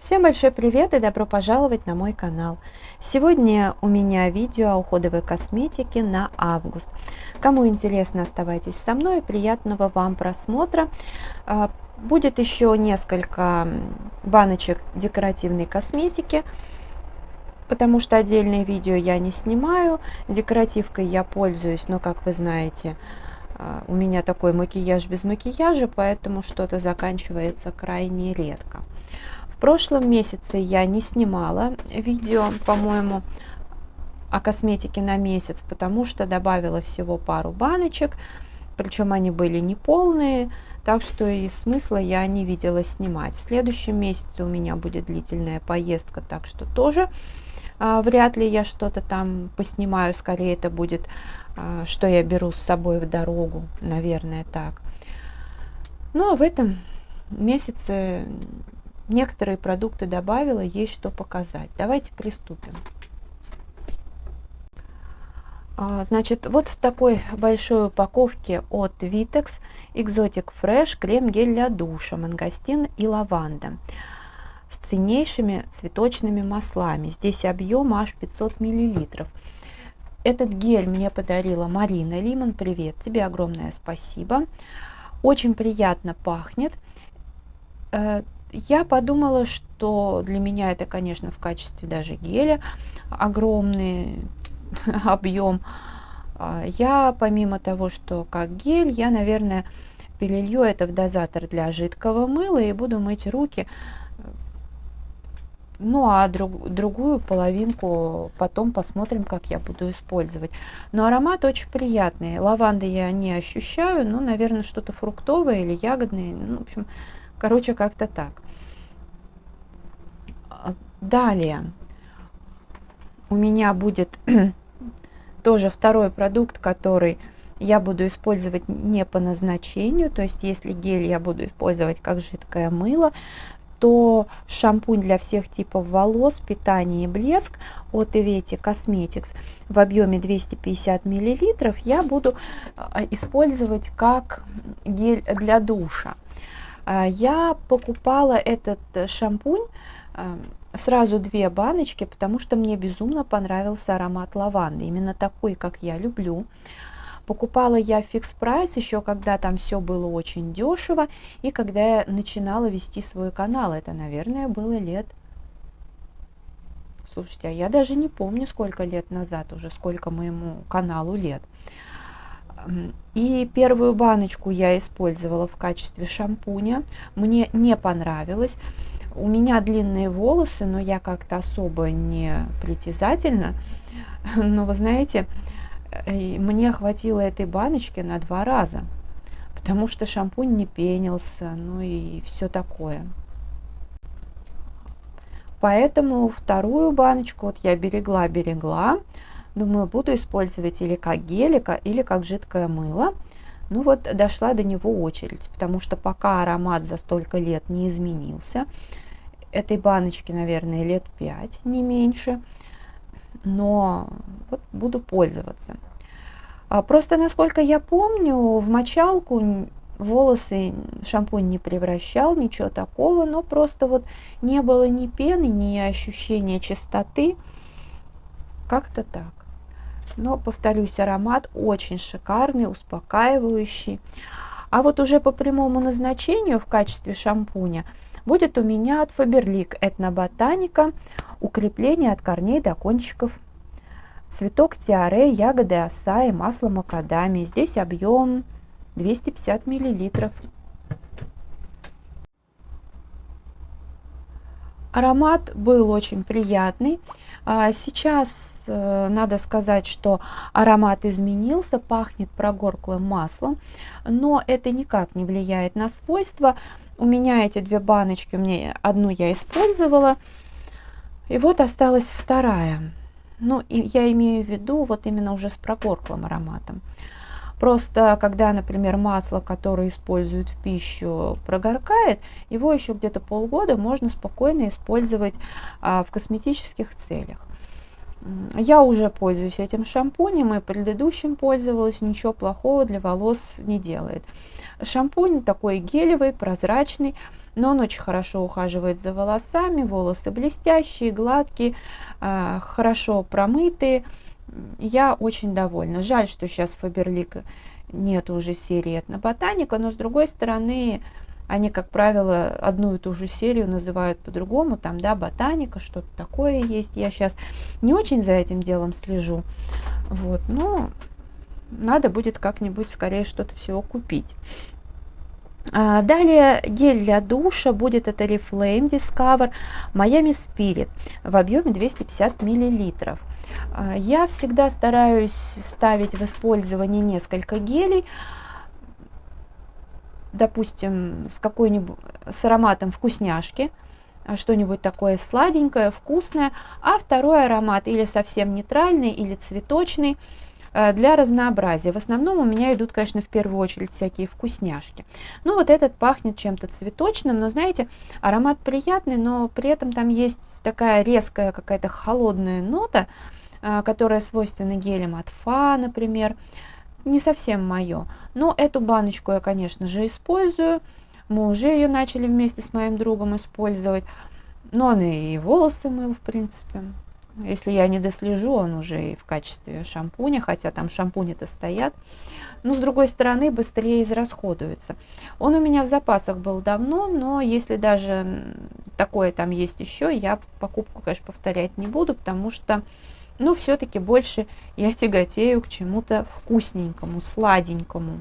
Всем большой привет и добро пожаловать на мой канал. Сегодня у меня видео о уходовой косметике на август. Кому интересно, оставайтесь со мной и приятного вам просмотра. Будет еще несколько баночек декоративной косметики, потому что отдельные видео я не снимаю. Декоративкой я пользуюсь, но, как вы знаете, у меня такой макияж без макияжа, поэтому что-то заканчивается крайне редко. В прошлом месяце я не снимала видео, по-моему, о косметике на месяц, потому что добавила всего пару баночек, причем они были не полные, так что и смысла я не видела снимать. В следующем месяце у меня будет длительная поездка, так что тоже вряд ли я что-то там поснимаю, скорее это будет, что я беру с собой в дорогу, наверное, так. Ну а в этом месяце некоторые продукты добавила, есть что показать. Давайте приступим. Значит, вот в такой большой упаковке от Vitex Exotic Fresh крем-гель для душа, мангостин и лаванда с ценнейшими цветочными маслами. Здесь объем аж 500 мл. Этот гель мне подарила Марина Лимон. Привет тебе, огромное спасибо. Очень приятно пахнет. Я подумала, что для меня это, конечно, в качестве даже геля огромный объем. Я, помимо того, что как гель, я, наверное, перелью это в дозатор для жидкого мыла и буду мыть руки. Ну, а другую половинку потом посмотрим, как я буду использовать. Но аромат очень приятный. Лаванды я не ощущаю, но, наверное, что-то фруктовое или ягодное. Ну, в общем, короче, как-то так. Далее у меня будет тоже второй продукт, который я буду использовать не по назначению. То есть, если гель я буду использовать как жидкое мыло, то шампунь для всех типов волос, питание и блеск от Iveti Cosmetics в объеме 250 мл я буду использовать как гель для душа. Я покупала этот шампунь сразу 2 баночки, потому что мне безумно понравился аромат лаванды, именно такой, как я люблю. Покупала я в Fix Price еще, когда там все было очень дешево, и когда я начинала вести свой канал. Это, наверное, было лет... Слушайте, а я даже не помню, сколько лет назад уже, сколько моему каналу лет. И первую баночку я использовала в качестве шампуня. Мне не понравилось. У меня длинные волосы, но я как-то особо не притязательна. Но вы знаете, мне хватило этой баночки на 2 раза, потому что шампунь не пенился, ну и все такое. Поэтому вторую баночку вот я берегла. Думаю, буду использовать или как гель, или как жидкое мыло. Ну вот дошла до него очередь, потому что пока аромат за столько лет не изменился. Этой баночке, наверное, лет 5, не меньше. Но вот буду пользоваться. Просто, насколько я помню, в мочалку волосы шампунь не превращал, ничего такого. Но просто вот не было ни пены, ни ощущения чистоты. Как-то так. Но, повторюсь, аромат очень шикарный, успокаивающий. А вот уже по прямому назначению в качестве шампуня будет у меня от Faberlic Этноботаника укрепление от корней до кончиков. Цветок тиаре, ягоды асаи, масло макадамии. Здесь объем 250 мл. Аромат был очень приятный. Сейчас надо сказать, что аромат изменился, пахнет прогорклым маслом, но это никак не влияет на свойства. У меня эти 2 баночки, одну я использовала, и вот осталась вторая. Ну, и я имею в виду вот именно уже с прогорклым ароматом. Просто когда, например, масло, которое используют в пищу, прогоркает, его еще где-то полгода можно спокойно использовать в косметических целях. Я уже пользуюсь этим шампунем, и предыдущим пользовалась, ничего плохого для волос не делает. Шампунь такой гелевый, прозрачный, но он очень хорошо ухаживает за волосами, волосы блестящие, гладкие, хорошо промытые. Я очень довольна. Жаль, что сейчас Faberlic нет уже серии Etno Botanica, но с другой стороны, они, как правило, одну и ту же серию называют по-другому, там, да, ботаника, что-то такое есть. Я сейчас не очень за этим делом слежу, вот, но надо будет как-нибудь скорее что-то всего купить. Далее гель для душа будет это Oriflame Discover Miami Spirit в объеме 250 мл. Я всегда стараюсь ставить в использование несколько гелей, допустим, с ароматом вкусняшки, что-нибудь такое сладенькое, вкусное, а второй аромат или совсем нейтральный, или цветочный, для разнообразия. В основном у меня идут, конечно, в первую очередь всякие вкусняшки. Ну, вот этот пахнет чем-то цветочным, но, знаете, аромат приятный, но при этом там есть такая резкая какая-то холодная нота, которая свойственна гелям от Фа, например. Не совсем мое. Но эту баночку я, конечно же, использую. Мы уже ее начали вместе с моим другом использовать. Но он и волосы мыл, в принципе. Если я не дослежу, он уже и в качестве шампуня, хотя там шампуни-то стоят. Но, с другой стороны, быстрее израсходуется. Он у меня в запасах был давно, но если даже такое там есть еще, я покупку, конечно, повторять не буду, потому что, ну, все-таки больше я тяготею к чему-то вкусненькому, сладенькому.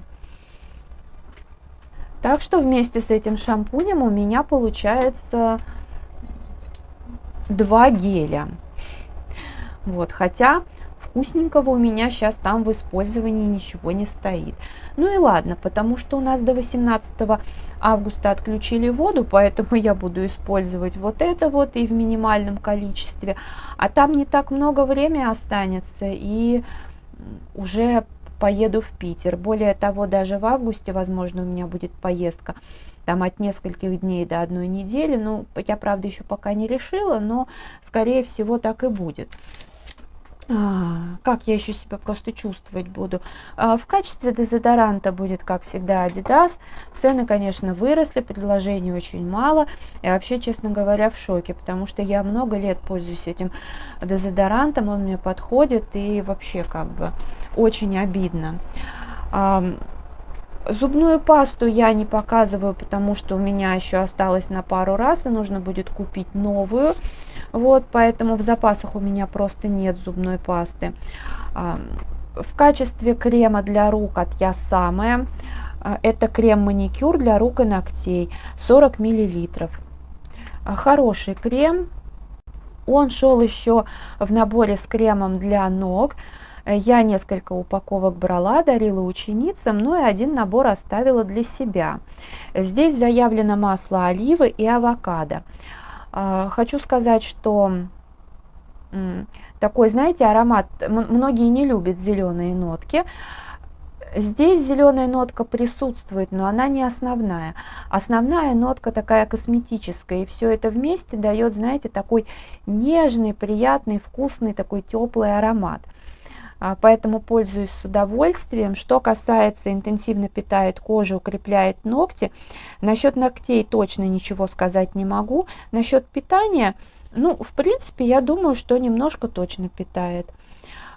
Так что вместе с этим шампунем у меня получается 2 геля. Вот, хотя вкусненького у меня сейчас там в использовании ничего не стоит. Ну и ладно, потому что у нас до 18 августа отключили воду, поэтому я буду использовать вот это вот и в минимальном количестве. А там не так много времени останется, и уже поеду в Питер. Более того, даже в августе, возможно, у меня будет поездка там от нескольких дней до 1 недели. Ну, я, правда, еще пока не решила, но, скорее всего, так и будет. Как я еще себя просто чувствовать буду? В качестве дезодоранта будет, как всегда, Adidas. Цены, конечно, выросли, предложений очень мало. Я вообще, честно говоря, в шоке, потому что я много лет пользуюсь этим дезодорантом, он мне подходит, и вообще как бы очень обидно. Зубную пасту я не показываю, потому что у меня еще осталось на пару раз, и нужно будет купить новую. Вот, поэтому в запасах у меня просто нет зубной пасты. В качестве крема для рук от Я Самая, это крем-маникюр для рук и ногтей, 40 мл. Хороший крем. Он шел еще в наборе с кремом для ног. Я несколько упаковок брала, дарила ученицам, ну и один набор оставила для себя. Здесь заявлено масло оливы и авокадо. Хочу сказать, что такой, знаете, аромат, многие не любят зеленые нотки. Здесь зеленая нотка присутствует, но она не основная. Основная нотка такая косметическая, и все это вместе дает, знаете, такой нежный, приятный, вкусный, такой теплый аромат. Поэтому пользуюсь с удовольствием. Что касается интенсивно питает кожу, укрепляет ногти, насчет ногтей точно ничего сказать не могу. Насчет питания, ну, в принципе, я думаю, что немножко точно питает.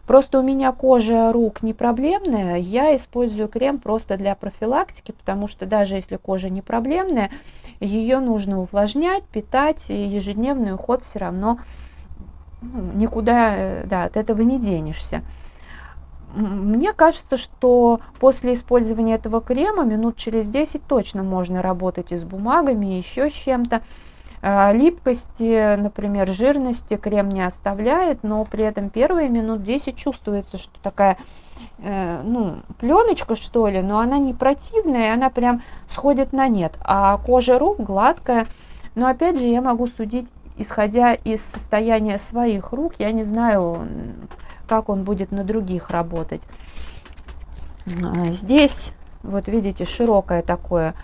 Просто у меня кожа рук не проблемная, я использую крем просто для профилактики, потому что даже если кожа не проблемная, ее нужно увлажнять, питать, и ежедневный уход все равно никуда, да, от этого не денешься. Мне кажется, что после использования этого крема минут через 10 точно можно работать и с бумагами, и еще с чем-то. Липкости, например, жирности крем не оставляет, но при этом первые минут 10 чувствуется, что такая, ну, пленочка, что ли, но она не противная, она прям сходит на нет. А кожа рук гладкая, но опять же я могу судить, исходя из состояния своих рук, я не знаю, как он будет на других работать. Здесь, вот видите, широкое такое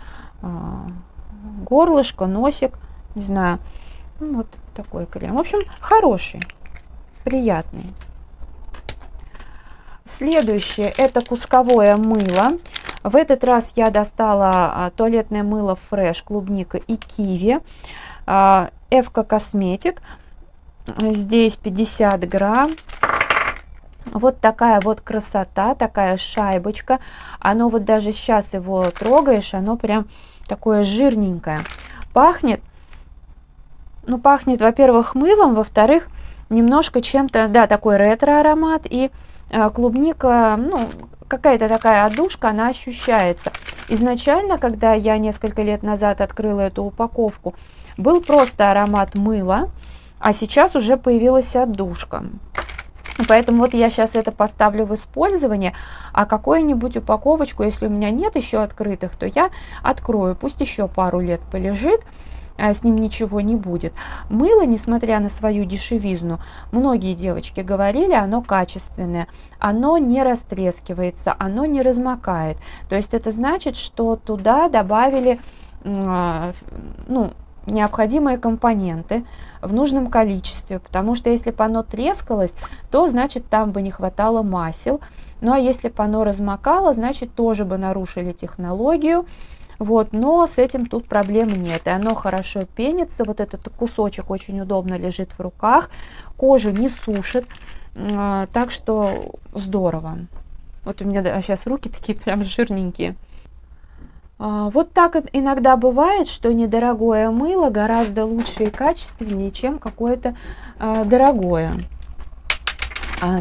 горлышко, носик, не знаю, вот такой крем. В общем, хороший, приятный. Следующее, это кусковое мыло В этот раз я достала туалетное мыло Fresh, клубника и киви. Эвка Косметик. Здесь 50 грамм. Вот такая вот красота, такая шайбочка. Оно вот даже сейчас его трогаешь, оно прям такое жирненькое. Пахнет, ну пахнет, во-первых, мылом, во-вторых, немножко чем-то, да, такой ретро-аромат. И клубника, ну, какая-то такая отдушка, она ощущается. Изначально, когда я несколько лет назад открыла эту упаковку, был просто аромат мыла, а сейчас уже появилась отдушка. Поэтому вот я сейчас это поставлю в использование, а какую-нибудь упаковочку, если у меня нет еще открытых, то я открою, пусть еще пару лет полежит, с ним ничего не будет. Мыло, несмотря на свою дешевизну, многие девочки говорили, оно качественное, оно не растрескивается, оно не размокает. То есть это значит, что туда добавили, ну, необходимые компоненты в нужном количестве, потому что если бы оно трескалось, то значит там бы не хватало масел, ну а если бы оно размокало, значит тоже бы нарушили технологию, вот, но с этим тут проблем нет, и оно хорошо пенится, вот этот кусочек очень удобно лежит в руках, кожу не сушит, так что здорово. Вот у меня сейчас руки такие прям жирненькие. Вот так иногда бывает, что недорогое мыло гораздо лучше и качественнее, чем какое-то дорогое.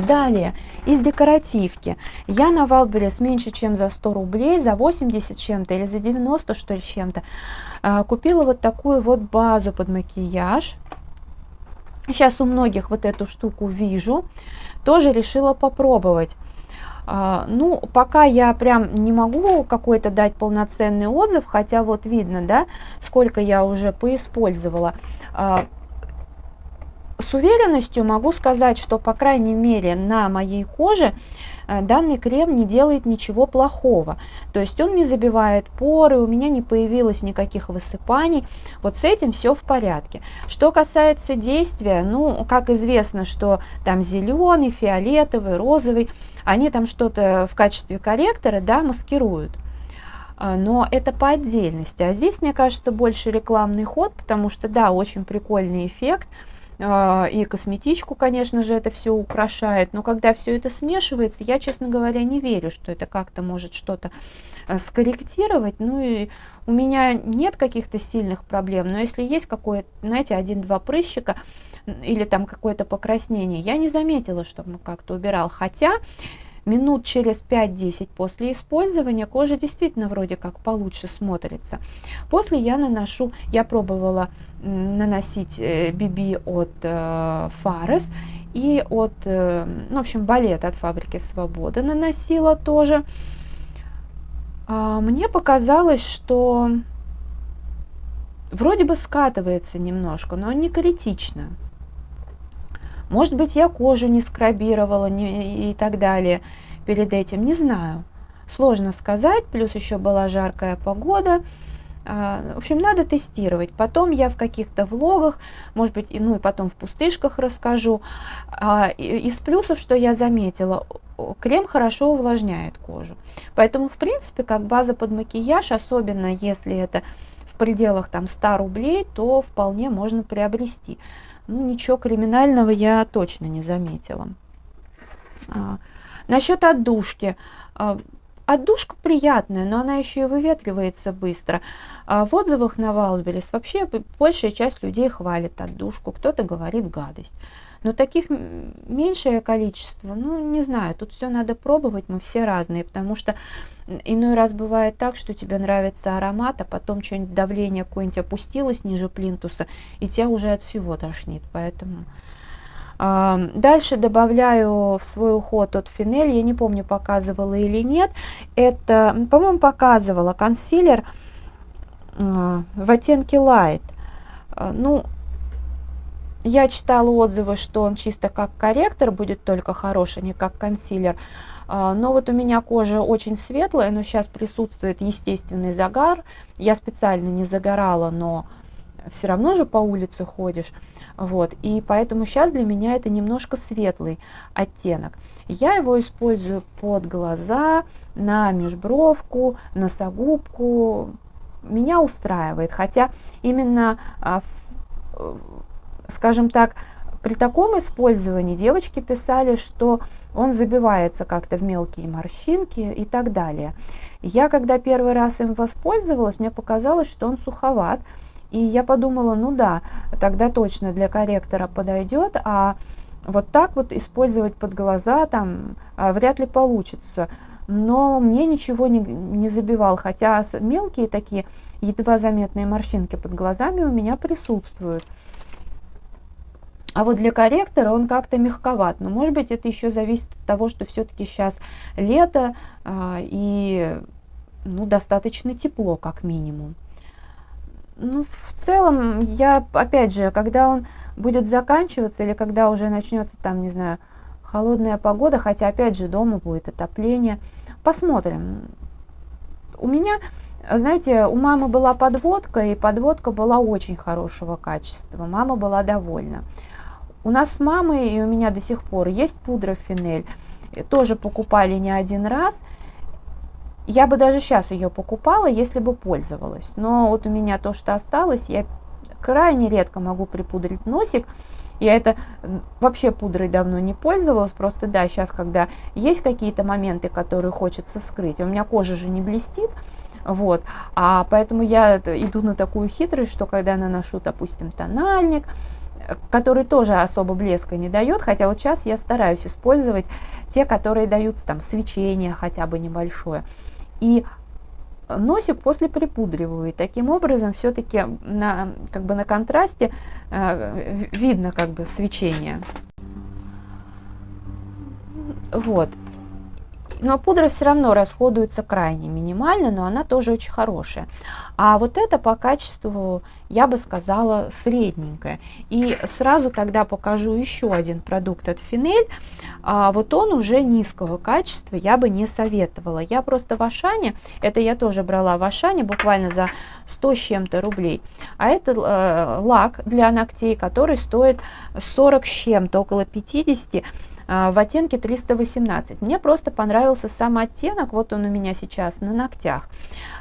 Далее, из декоративки. Я на Wildberries меньше, чем за 100 рублей, за 80 чем-то или за 90, что ли, чем-то, купила вот такую вот базу под макияж. Сейчас у многих вот эту штуку вижу, тоже решила попробовать. Ну, пока я прям не могу какой-то дать полноценный отзыв, хотя вот видно, да, сколько я уже поиспользовала. С уверенностью могу сказать, что, по крайней мере, на моей коже данный крем не делает ничего плохого. То есть он не забивает поры, у меня не появилось никаких высыпаний. Вот с этим все в порядке. Что касается действия, ну, как известно, что там зеленый, фиолетовый, розовый, они там что-то в качестве корректора, да, маскируют. Но это по отдельности. А здесь, мне кажется, больше рекламный ход, потому что, да, очень прикольный эффект. И косметичку, конечно же, это все украшает, но когда все это смешивается, я, честно говоря, не верю, что это как-то может что-то скорректировать. Ну и у меня нет каких-то сильных проблем, но если есть какое-то, знаете, один-два прыщика или там какое-то покраснение, я не заметила, что он как-то убирал, хотя минут через 5-10 после использования кожа действительно вроде как получше смотрится. После я наношу, я пробовала наносить BB от Fares и от, ну, в общем, Балет от Фабрики Свободы наносила тоже. Мне показалось, что вроде бы скатывается немножко, но не критично. Может быть, я кожу не скрабировала и так далее перед этим, не знаю. Сложно сказать, плюс еще была жаркая погода. В общем, надо тестировать. Потом я в каких-то влогах, может быть, ну и потом в пустышках расскажу. Из плюсов, что я заметила, крем хорошо увлажняет кожу. Поэтому, в принципе, как база под макияж, особенно если это в пределах там 100 рублей, то вполне можно приобрести. Ну, ничего криминального я точно не заметила. Насчет отдушки. Отдушка приятная, но она еще и выветривается быстро. В отзывах на Wildberries вообще большая часть людей хвалит отдушку, кто-то говорит гадость. Но таких меньшее количество, ну, не знаю, тут все надо пробовать, мы все разные, потому что иной раз бывает так, что тебе нравится аромат, а потом что-нибудь давление какое-нибудь опустилось ниже плинтуса, и тебя уже от всего тошнит, поэтому... Дальше добавляю в свой уход от Финель, я не помню, показывала или нет, это, по-моему, показывала консилер в оттенке Light. Ну, я читала отзывы, что он чисто как корректор будет только хорош, а не как консилер. Но вот у меня кожа очень светлая, но сейчас присутствует естественный загар. Я специально не загорала, но все равно же по улице ходишь, вот, и поэтому сейчас для меня это немножко светлый оттенок. Я его использую под глаза, на межбровку, носогубку, меня устраивает, хотя именно, скажем так, при таком использовании девочки писали, что он забивается как-то в мелкие морщинки и так далее. Я, когда первый раз им воспользовалась, мне показалось, что он суховат, и я подумала, ну да, тогда точно для корректора подойдет, а вот так вот использовать под глаза там вряд ли получится. Но мне ничего не забивал, хотя мелкие такие едва заметные морщинки под глазами у меня присутствуют. А вот для корректора он как-то мягковат. Но может быть это еще зависит от того, что все-таки сейчас лето и достаточно тепло как минимум. Ну, в целом, я, опять же, когда он будет заканчиваться или когда уже начнется там, не знаю, холодная погода, хотя, опять же, дома будет отопление, посмотрим. У меня, знаете, у мамы была подводка, и подводка была очень хорошего качества. Мама была довольна. У нас с мамой и у меня до сих пор есть пудра Финель. Тоже покупали не один раз. Я бы даже сейчас ее покупала, если бы пользовалась. Но вот у меня то, что осталось, я крайне редко могу припудрить носик. Я это вообще пудрой давно не пользовалась. Просто да, сейчас, когда есть какие-то моменты, которые хочется вскрыть, у меня кожа же не блестит. Вот, а поэтому я иду на такую хитрость, что когда наношу, допустим, тональник, который тоже особо блеска не дает, хотя вот сейчас я стараюсь использовать те, которые дают там свечение хотя бы небольшое. И носик после припудриваю, и таким образом все-таки на контрасте видно свечение. Вот. Но пудра все равно расходуется крайне минимально, но она тоже очень хорошая. А вот это по качеству, я бы сказала, средненькое. И сразу тогда покажу еще один продукт от Финель. Вот он уже низкого качества, я бы не советовала. Я просто в Ашане, это я тоже брала в Ашане буквально за 100 с чем-то рублей. А это лак для ногтей, который стоит 40 с чем-то, около 50, в оттенке 318. Мне просто понравился сам оттенок, вот он у меня сейчас на ногтях.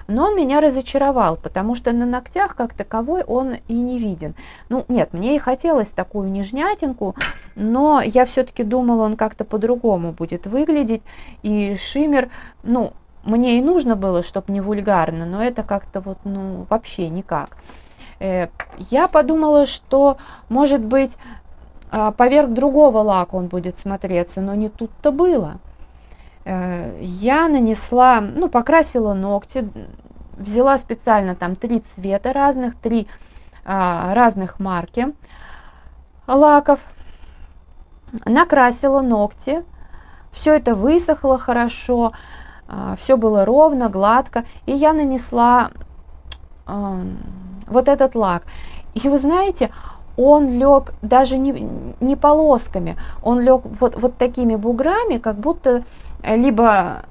Но он меня разочаровал, потому что на ногтях как таковой он и не виден. Ну нет, мне и хотелось такую нежнятинку, но я все-таки думала, он как-то по-другому будет выглядеть. И шиммер, мне и нужно было, чтобы не вульгарно, но это как-то вот, вообще никак. Я подумала, что, может быть, поверх другого лака он будет смотреться, но не тут-то было. Я нанесла, покрасила ногти, взяла специально там 3 цвета разных, 3 разных марки лаков, накрасила ногти, все это высохло хорошо, все было ровно, гладко, и я нанесла вот этот лак. И вы знаете, он лег даже не полосками, он лег вот такими буграми, как будто либо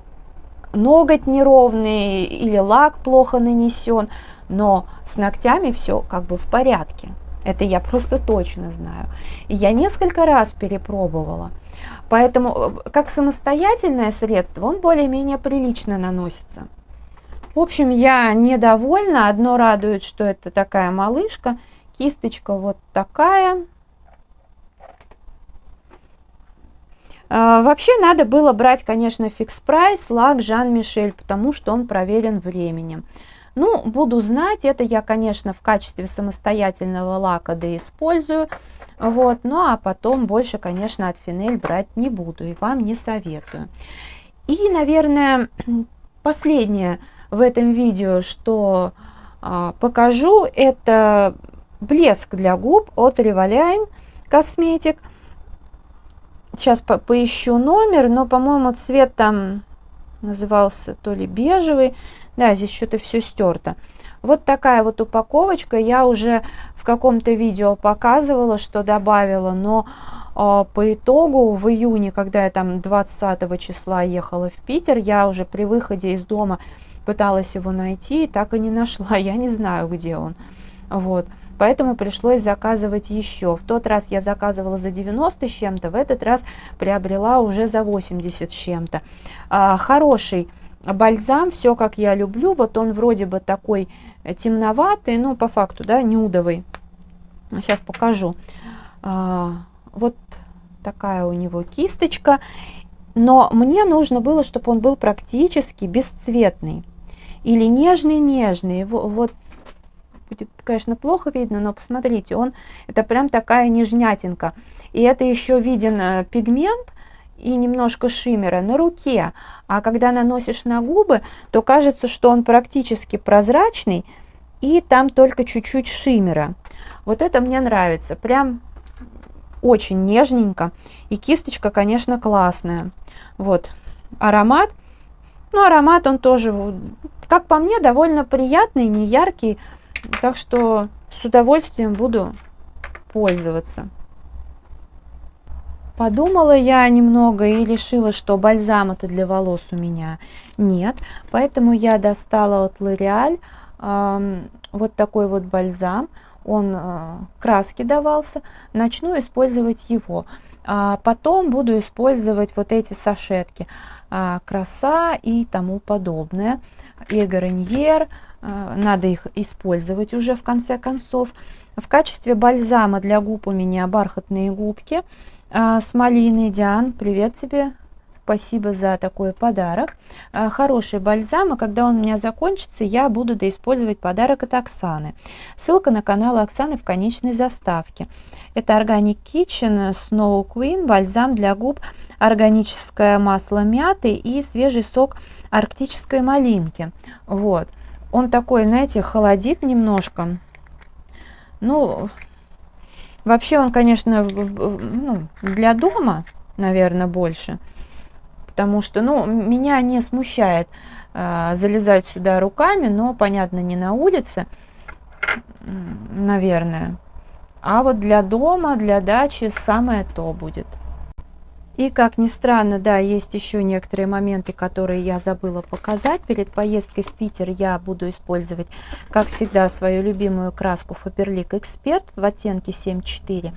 ноготь неровный или лак плохо нанесен, но с ногтями все в порядке. Это я просто точно знаю. И я несколько раз перепробовала. Поэтому как самостоятельное средство он более-менее прилично наносится. В общем, я недовольна. Одно радует, что это такая малышка. Кисточка вот такая. Вообще надо было брать, конечно, фикс прайс лак Жан Мишель, потому что он проверен временем. Буду знать, это я, конечно, в качестве самостоятельного лака использую. Вот, а потом больше, конечно, от Финель брать не буду и вам не советую. И, наверное, последнее в этом видео, что покажу, это блеск для губ от Revlon Cosmetic. Сейчас поищу номер, но, по-моему, цвет там назывался то ли бежевый. Да, здесь что-то все стерто. Вот такая вот упаковочка. Я уже в каком-то видео показывала, что добавила, но по итогу в июне, когда я там 20 числа ехала в Питер, я уже при выходе из дома пыталась его найти и так и не нашла. Я не знаю, где он. Вот. поэтому пришлось заказывать еще. В тот раз я заказывала за 90 с чем-то, в этот раз приобрела уже за 80 с чем-то. Хороший бальзам, все как я люблю. Вот он вроде бы такой темноватый, но по факту, да, нюдовый. Сейчас покажу. Вот такая у него кисточка. Но мне нужно было, чтобы он был практически бесцветный. Или нежный-нежный. Вот будет, конечно, плохо видно, но посмотрите, это прям такая нежнятинка. И это еще виден пигмент и немножко шиммера на руке. А когда наносишь на губы, то кажется, что он практически прозрачный, и там только чуть-чуть шиммера. Вот это мне нравится. Прям очень нежненько. И кисточка, конечно, классная. Вот аромат. Ну, аромат он тоже, как по мне, довольно приятный, не яркий. Так что с удовольствием буду пользоваться. Подумала я немного и решила, что бальзама-то для волос у меня нет. Поэтому я достала от L'Oréal вот такой вот бальзам. Он краски давался. Начну использовать его. А потом буду использовать вот эти сашетки. Краса и тому подобное. И Гарньер. Надо их использовать уже в конце концов. В качестве бальзама для губ у меня бархатные губки с малиной. Диан, привет тебе. Спасибо за такой подарок. Хороший бальзам, и когда он у меня закончится, я буду доиспользовать подарок от Оксаны. Ссылка на канал Оксаны в конечной заставке. Это Organic Kitchen Snow Queen, бальзам для губ, органическое масло мяты и свежий сок арктической малинки. Вот. Он такой, знаете, холодит немножко. Ну, вообще он, конечно, для дома, наверное, больше. Потому что, меня не смущает залезать сюда руками, но, понятно, не на улице, наверное. А вот для дома, для дачи самое то будет. И, как ни странно, да, есть еще некоторые моменты, которые я забыла показать. Перед поездкой в Питер я буду использовать, как всегда, свою любимую краску Faberlic Expert в оттенке 7.4.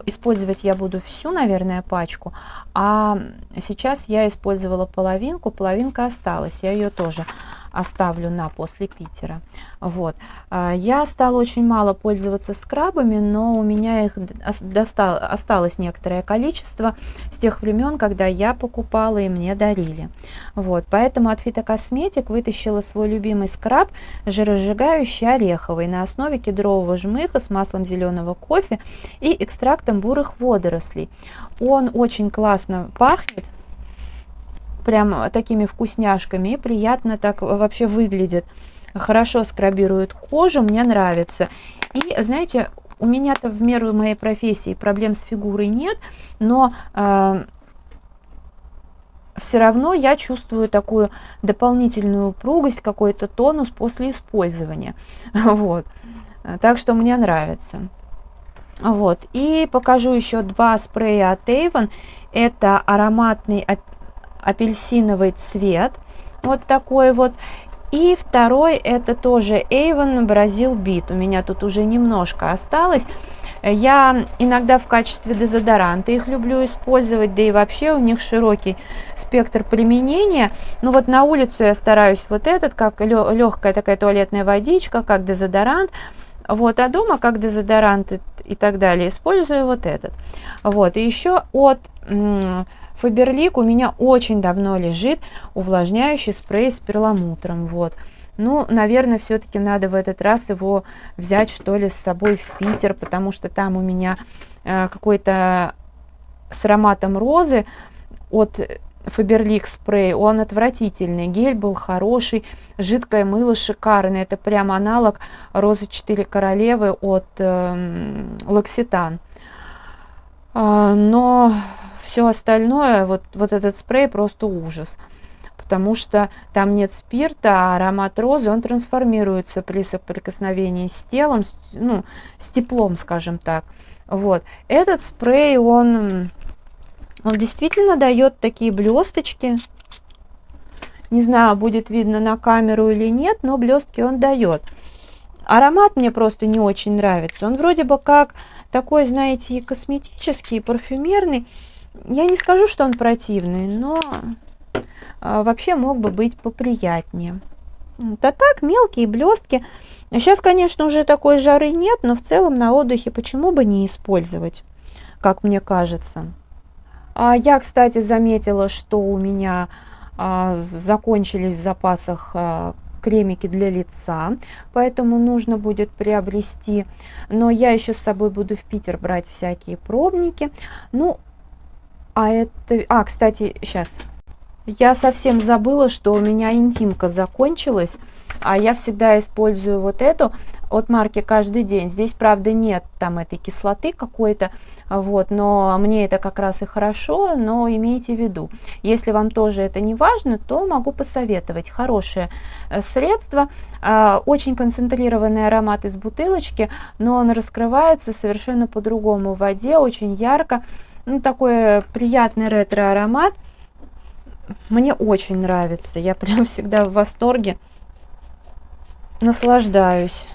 Использовать я буду всю, наверное, пачку, а сейчас я использовала половинку, половинка осталась, я ее тоже оставлю на после Питера. Вот. Я стала очень мало пользоваться скрабами, но у меня их осталось некоторое количество с тех времен, когда я покупала и мне дарили. Вот. Поэтому от Фитокосметик вытащила свой любимый скраб жиросжигающий ореховый на основе кедрового жмыха с маслом зеленого кофе и экстрактом бурых водорослей. Он очень классно пахнет. Прям такими вкусняшками, и приятно так вообще выглядит. Хорошо скрабирует кожу, мне нравится. И знаете, у меня-то в меру моей профессии проблем с фигурой нет, но все равно я чувствую такую дополнительную упругость, какой-то тонус после использования. Вот. Так что мне нравится. Вот. И покажу еще два спрея от Avon. Это ароматный апельсиновый цвет, вот такой вот. И второй это тоже Avon Brazil Beat. У меня тут уже немножко осталось. Я иногда в качестве дезодоранта их люблю использовать, да и вообще у них широкий спектр применения. Ну вот на улицу я стараюсь вот этот, как легкая такая туалетная водичка, как дезодорант. Вот, а дома как дезодорант и так далее использую вот этот. Вот, и еще от Faberlic у меня очень давно лежит увлажняющий спрей с перламутром. Вот. Ну, наверное, все-таки надо в этот раз его взять, что ли, с собой в Питер, потому что там у меня какой-то с ароматом розы от Faberlic спрей. Он отвратительный. Гель был хороший, жидкое мыло шикарное. Это прям аналог розы 4 королевы от L'Occitane. Но все остальное, вот этот спрей просто ужас, потому что там нет спирта, а аромат розы, он трансформируется при соприкосновении с телом, с теплом, скажем так. Вот. Этот спрей, он действительно дает такие блесточки. Не знаю, будет видно на камеру или нет, но блестки он дает. Аромат мне просто не очень нравится. Он вроде бы как такой, знаете, и косметический, и парфюмерный. Я не скажу, что он противный, но вообще мог бы быть поприятнее. Да так, мелкие блестки. Сейчас, конечно, уже такой жары нет, но в целом на отдыхе почему бы не использовать, как мне кажется. Я, кстати, заметила, что у меня закончились в запасах кремики для лица, поэтому нужно будет приобрести. Но я еще с собой буду в Питер брать всякие пробники. Ну, кстати, сейчас. Я совсем забыла, что у меня интимка закончилась, а я всегда использую вот эту от марки «Каждый день». Здесь, правда, нет там этой кислоты какой-то, вот, но мне это как раз и хорошо, но имейте в виду, если вам тоже это не важно, то могу посоветовать. Хорошее средство, очень концентрированный аромат из бутылочки, но он раскрывается совершенно по-другому в воде, очень ярко, ну, такой приятный ретро-аромат. Мне очень нравится, я прям всегда в восторге, наслаждаюсь,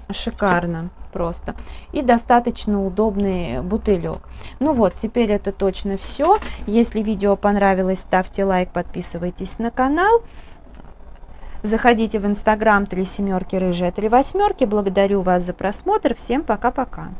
шикарно просто. И достаточно удобный бутылек. Ну вот, теперь это точно все. Если видео понравилось, ставьте лайк, подписывайтесь на канал. Заходите в Инстаграм 3 семерки рыжая 3 восьмерки. Благодарю вас за просмотр. Всем пока-пока.